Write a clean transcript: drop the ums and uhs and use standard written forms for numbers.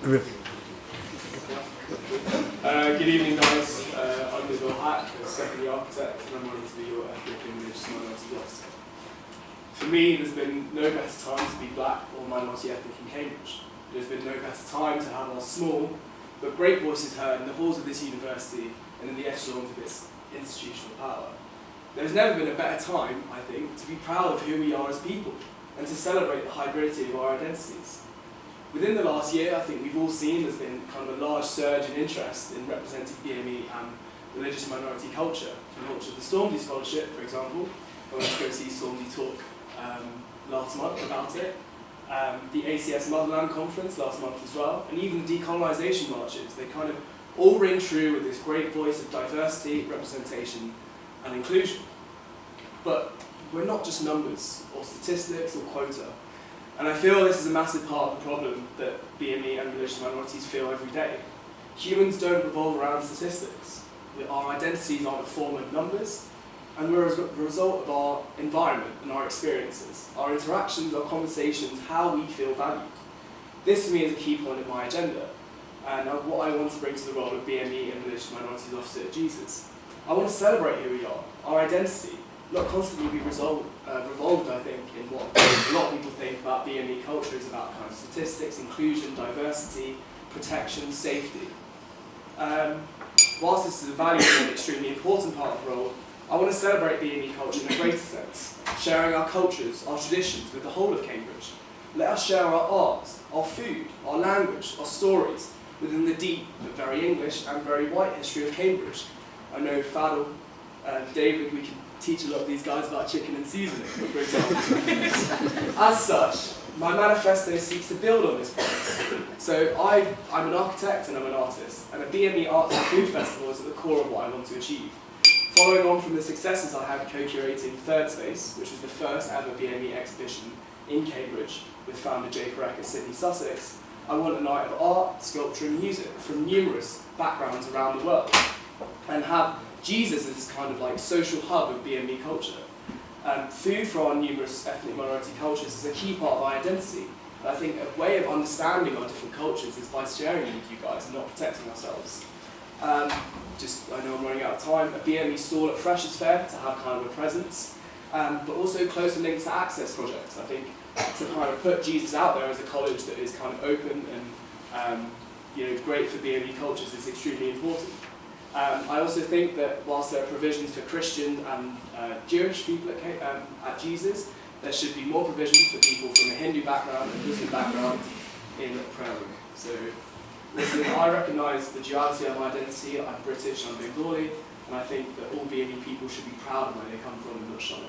Good evening, guys. I'm Nabil, Haque, a second year architect, and I'm running to be your ethnic and religious minorities officer. For me, there's been no better time to be black or minority ethnic in Cambridge. There's been no better time to have our small but great voices heard in the halls of this university and in the echelons of its institutional power. There's never been a better time, I think, to be proud of who we are as people and to celebrate the hybridity of our identities. Within the last year, I think we've all seen there's been kind of a large surge in interest in representing BME and religious minority culture. The launch of the Stormzy Scholarship, for example. I went to go see Stormzy talk last month about it. The ACS Motherland Conference last month as well, and even the decolonisation marches. They kind of all ring true with this great voice of diversity, representation and inclusion. But we're not just numbers or statistics or quota. And I feel this is a massive part of the problem that BME and religious minorities feel every day. Humans don't revolve around statistics. Our identities aren't a form of numbers, and we're a result of our environment and our experiences, our interactions, our conversations, how we feel valued. This for me is a key point of my agenda, and what I want to bring to the role of BME and religious minorities officer at Jesus. I want to celebrate who we are, our identity, not constantly be revolved, I think, in what a lot of people think about BME culture is about kind of statistics, inclusion, diversity, protection, safety. Whilst this is a valuable and extremely important part of the role, I want to celebrate BME culture in a greater sense, sharing our cultures, our traditions with the whole of Cambridge. Let us share our art, our food, our language, our stories within the deep but very English and very white history of Cambridge. I know Fadl, David, we can teach a lot of these guys about chicken and seasoning, for example. As such, my manifesto seeks to build on this promise. So I'm an architect and I'm an artist, and a BME Arts and Food Festival is at the core of what I want to achieve. Following on from the successes I had co-curating Third Space, which was the first ever BME exhibition in Cambridge with founder Jake Haque at Sydney, Sussex, I want a night of art, sculpture and music from numerous backgrounds around the world, and have Jesus as kind of like social hub of BME culture. Food for our numerous ethnic minority cultures is a key part of our identity. And I think a way of understanding our different cultures is by sharing them with you guys and not protecting ourselves. I know I'm running out of time, a BME stall at Freshers Fair to have kind of a presence, but also closer links to access projects. I think to kind of put Jesus out there as a college that is kind of open and great for BME cultures is extremely important. I also think that whilst there are provisions for Christian and Jewish people at Jesus, there should be more provisions for people from a Hindu background and Muslim background in the prayer room. So, listen, I recognise the duality of my identity. I'm British, I'm Bengali, and I think that all BME people should be proud of where they come from and not shy.